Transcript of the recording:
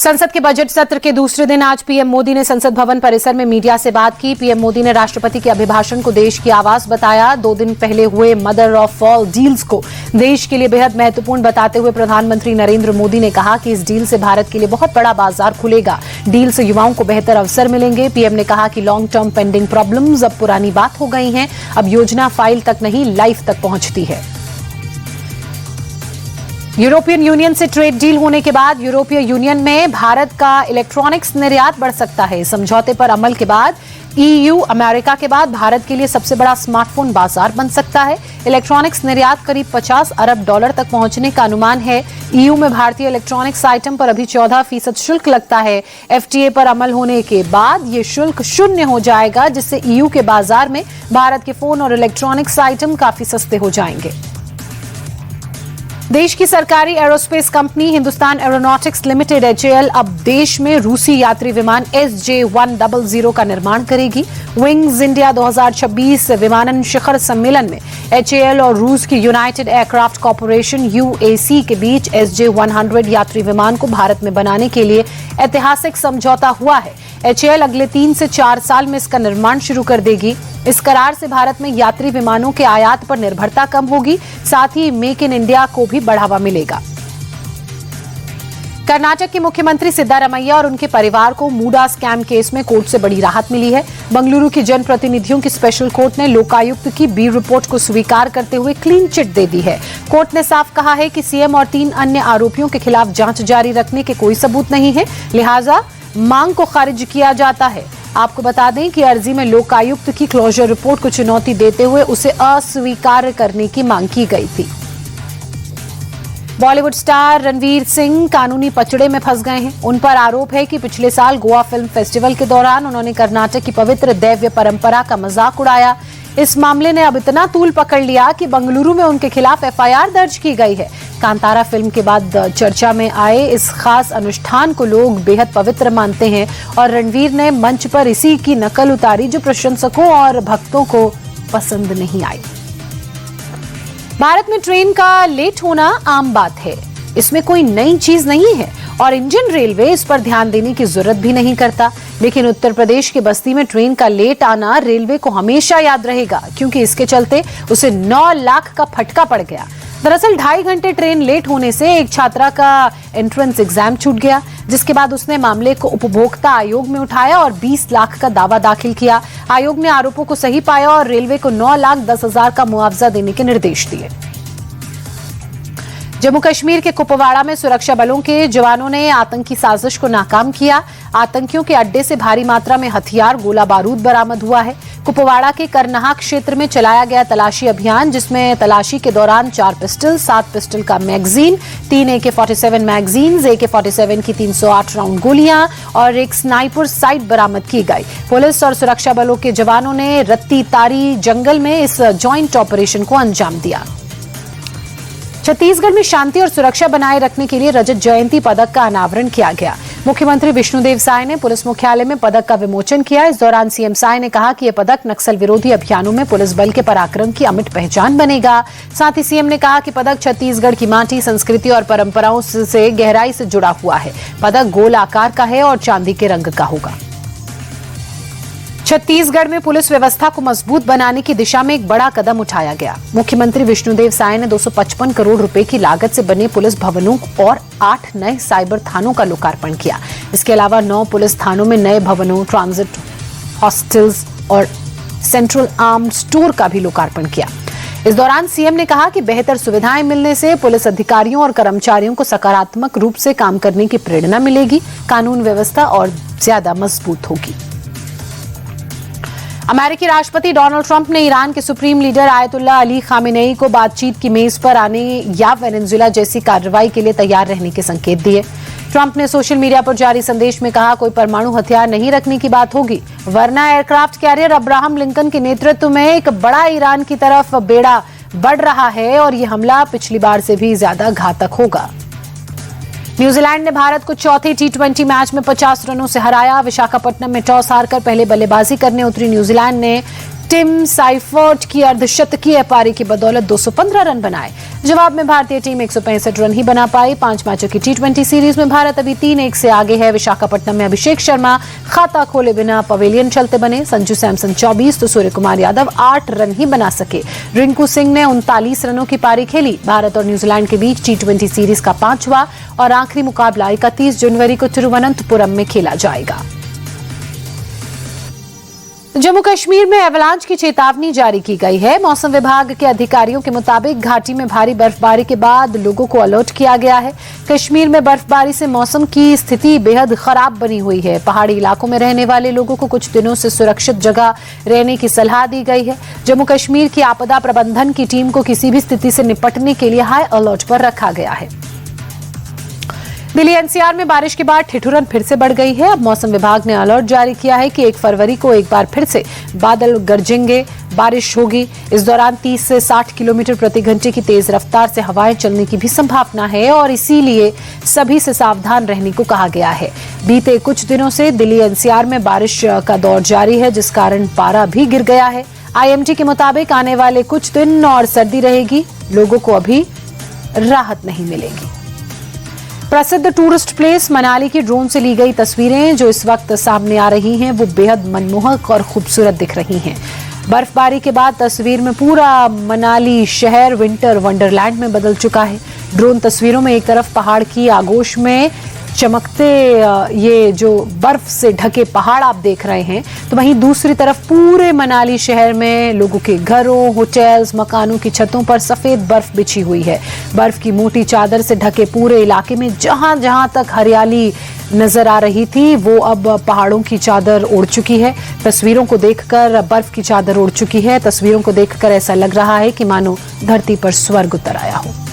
संसद के बजट सत्र के दूसरे दिन आज पीएम मोदी ने संसद भवन परिसर में मीडिया से बात की। पीएम मोदी ने राष्ट्रपति के अभिभाषण को देश की आवाज बताया। 2 दिन पहले हुए मदर ऑफ ऑल डील्स को देश के लिए बेहद महत्वपूर्ण बताते हुए प्रधानमंत्री नरेंद्र मोदी ने कहा कि इस डील से भारत के लिए बहुत बड़ा बाजार खुलेगा। डील से युवाओं को बेहतर अवसर मिलेंगे। पीएम ने कहा कि लॉन्ग टर्म पेंडिंग प्रॉब्लम्स अब पुरानी बात हो गई हैं। अब योजना फाइल तक नहीं, लाइफ तक पहुंचती है। यूरोपियन यूनियन से ट्रेड डील होने के बाद यूरोपीय यूनियन में भारत का इलेक्ट्रॉनिक्स निर्यात बढ़ सकता है। समझौते पर अमल के बाद ईयू अमेरिका के बाद भारत के लिए सबसे बड़ा स्मार्टफोन बाजार बन सकता है। इलेक्ट्रॉनिक्स निर्यात करीब $50 अरब तक पहुंचने का अनुमान है। ईयू में भारतीय इलेक्ट्रॉनिक्स आइटम पर अभी 14% शुल्क लगता है। एफटीए पर अमल होने के बाद ये शुल्क शून्य हो जाएगा, जिससे ईयू के बाजार में भारत के फोन और इलेक्ट्रॉनिक्स आइटम काफी सस्ते हो जाएंगे। देश की सरकारी aerospace company Hindustan aeronautics limited HAL अब देश में रूसी यात्री विमान SJ-100 का निर्माण करेगी। विंग्स इंडिया 2026 विमानन शिखर सम्मेलन में एचएएल और रूस की यूनाइटेड एयरक्राफ्ट कॉर्पोरेशन UAC के बीच SJ-100 यात्री विमान को भारत में बनाने के लिए ऐतिहासिक समझौता हुआ है। एचएएल अगले 3 से 4 साल में इसका निर्माण शुरू कर देगी। इस करार से भारत में यात्री विमानों के आयात पर निर्भरता कम होगी, साथ ही मेक इन इंडिया को भी बढ़ावा मिलेगा। कर्नाटक के मुख्यमंत्री सिद्धारमैया और उनके परिवार को मूडा स्कैम केस में कोर्ट से बड़ी राहत मिली है। बंगलुरु की जनप्रतिनिधियों की स्पेशल कोर्ट ने लोकायुक्त की बी रिपोर्ट को स्वीकार करते हुए क्लीन चिट दे दी है। कोर्ट ने साफ कहा है कि सीएम और 3 अन्य आरोपियों के खिलाफ जांच जारी रखने के कोई सबूत नहीं है, लिहाजा मांग को खारिज किया जाता है। आपको बता दें कि अर्जी में लोकायुक्त की क्लोजर रिपोर्ट को चुनौती देते हुए उसे अस्वीकार करने की मांग की गई थी। बॉलीवुड स्टार रणवीर सिंह कानूनी पचड़े में फंस गए हैं। उन पर आरोप है कि पिछले साल गोवा फिल्म फेस्टिवल के दौरान उन्होंने कर्नाटक की पवित्र दैव्य परंपरा का मजाक उड़ाया। इस मामले ने अब इतना तूल पकड़ लिया कि बंगलुरु में उनके खिलाफ एफआईआर दर्ज की गई है। कांतारा फिल्म के बाद चर्चा में आए इस खास अनुष्ठान को लोग बेहद पवित्र मानते हैं और रणवीर ने मंच पर इसी की नकल उतारी, जो प्रशंसकों और भक्तों को पसंद नहीं आई। भारत में ट्रेन का लेट होना आम बात है, इसमें कोई नई चीज नहीं है और इंडियन रेलवे इस पर ध्यान देने की जरूरत भी नहीं करता। लेकिन उत्तर प्रदेश के बस्ती में ट्रेन का लेट आना रेलवे को हमेशा याद रहेगा, क्योंकि इसके चलते उसे 9 लाख का फटका पड़ गया। दरअसल 2.5 घंटे ट्रेन लेट होने से एक छात्रा का एंट्रेंस एग्जाम छूट गया, जिसके बाद उसने मामले को उपभोक्ता आयोग में उठाया और 20 लाख का दावा दाखिल किया। आयोग ने आरोपों को सही पाया और रेलवे को 9,10,000 का मुआवजा देने के निर्देश दिए। जम्मू कश्मीर के कुपवाड़ा में सुरक्षा बलों के जवानों ने आतंकी साजिश को नाकाम किया। आतंकियों के अड्डे से भारी मात्रा में हथियार, गोला बारूद बरामद हुआ है। कुपवाड़ा के करनाहा क्षेत्र में चलाया गया तलाशी अभियान, जिसमें तलाशी के दौरान 4 पिस्टल, 7 पिस्टल का मैगजीन, 3 AK-47 मैगजीन, AK-47 की 308 राउंड गोलियां और एक स्नाइपर साइट बरामद की गई। पुलिस और सुरक्षा बलों के जवानों ने रत्ती तारी जंगल में इस ज्वाइंट ऑपरेशन को अंजाम दिया। छत्तीसगढ़ में शांति और सुरक्षा बनाए रखने के लिए रजत जयंती पदक का अनावरण किया गया। मुख्यमंत्री विष्णुदेव साय ने पुलिस मुख्यालय में पदक का विमोचन किया। इस दौरान सीएम साय ने कहा कि यह पदक नक्सल विरोधी अभियानों में पुलिस बल के पराक्रम की अमिट पहचान बनेगा। साथ ही सीएम ने कहा कि पदक छत्तीसगढ़ की माटी, संस्कृति और परंपराओं से गहराई से जुड़ा हुआ है। पदक गोल आकार का है और चांदी के रंग का होगा। छत्तीसगढ़ में पुलिस व्यवस्था को मजबूत बनाने की दिशा में एक बड़ा कदम उठाया गया। मुख्यमंत्री विष्णुदेव साय ने 255 करोड़ रुपए की लागत से बने पुलिस भवनों और 8 नए साइबर थानों का लोकार्पण किया। इसके अलावा 9 पुलिस थानों में नए भवनों, ट्रांजिट हॉस्टल्स और सेंट्रल आर्म्ड स्टोर का भी लोकार्पण किया। इस दौरान सीएम ने कहा कि बेहतर सुविधाएं मिलने से पुलिस अधिकारियों और कर्मचारियों को सकारात्मक रूप से काम करने की प्रेरणा मिलेगी, कानून व्यवस्था और ज्यादा मजबूत होगी। अमेरिकी राष्ट्रपति डोनाल्ड ट्रंप ने ईरान के supreme leader Ayatollah Ali Khamenei को बातचीत की मेज पर आने या वेनेजुएला जैसी कार्रवाई के लिए तैयार रहने के संकेत दिए। ट्रंप ने सोशल मीडिया पर जारी संदेश में कहा, कोई परमाणु हथियार नहीं रखने की बात होगी, वरना एयरक्राफ्ट कैरियर अब्राहम लिंकन के नेतृत्व में एक बड़ा ईरान की तरफ बेड़ा बढ़ रहा है और ये हमला पिछली बार से भी ज्यादा घातक होगा। न्यूजीलैंड ने भारत को चौथे T20 मैच में 50 रनों से हराया। विशाखापट्टनम में टॉस हारकर पहले बल्लेबाजी करने उतरी न्यूजीलैंड ने टिम साइफर्ट की अर्धशतकीय पारी की बदौलत 215 रन बनाए। जवाब में भारतीय टीम 165 रन ही बना पाई। 5 मैचों की T20 सीरीज में भारत अभी 3-1 से आगे है। विशाखापट्टनम में अभिषेक शर्मा खाता खोले बिना पवेलियन चलते बने। संजू सैमसन 24 तो सूर्य कुमार यादव 8 रन ही बना सके। रिंकू सिंह ने 39 रनों की पारी खेली। भारत और न्यूजीलैंड के बीच T20 सीरीज का 5वां और आखिरी मुकाबला 31 जनवरी को तिरुवनंतपुरम में खेला जाएगा। जम्मू कश्मीर में एवलांच की चेतावनी जारी की गई है। मौसम विभाग के अधिकारियों के मुताबिक घाटी में भारी बर्फबारी के बाद लोगों को अलर्ट किया गया है। कश्मीर में बर्फबारी से मौसम की स्थिति बेहद खराब बनी हुई है। पहाड़ी इलाकों में रहने वाले लोगों को कुछ दिनों से सुरक्षित जगह रहने की सलाह दी गई है। जम्मू कश्मीर की आपदा प्रबंधन की टीम को किसी भी स्थिति से निपटने के लिए हाई अलर्ट पर रखा गया है। दिल्ली एनसीआर में बारिश के बाद ठिठुरन फिर से बढ़ गई है। अब मौसम विभाग ने अलर्ट जारी किया है कि 1 फरवरी को एक बार फिर से बादल गरजेंगे, बारिश होगी। इस दौरान 30 से 60 किलोमीटर प्रति घंटे की तेज रफ्तार से हवाएं चलने की भी संभावना है और इसीलिए सभी से सावधान रहने को कहा गया है। बीते कुछ दिनों से दिल्ली एनसीआर में बारिश का दौर जारी है, जिस कारण पारा भी गिर गया है। आईएमडी के मुताबिक आने वाले कुछ दिन और सर्दी रहेगी। लोगों को अभी राहत नहीं मिलेगी। प्रसिद्ध टूरिस्ट प्लेस मनाली की ड्रोन से ली गई तस्वीरें जो इस वक्त सामने आ रही हैं वो बेहद मनमोहक और खूबसूरत दिख रही हैं। बर्फबारी के बाद तस्वीर में पूरा मनाली शहर विंटर वंडरलैंड में बदल चुका है। ड्रोन तस्वीरों में एक तरफ पहाड़ की आगोश में चमकते ये जो बर्फ से ढके पहाड़ आप देख रहे हैं, तो वहीं दूसरी तरफ पूरे मनाली शहर में लोगों के घरों, होटल्स, मकानों की छतों पर सफेद बर्फ बिछी हुई है। बर्फ की मोटी चादर से ढके पूरे इलाके में जहां जहां तक हरियाली नजर आ रही थी वो अब पहाड़ों की चादर ओढ़ चुकी है। तस्वीरों को देखकर बर्फ की चादर ओढ़ चुकी है। तस्वीरों को देखकर ऐसा लग रहा है कि मानो धरती पर स्वर्ग उतर आया हो।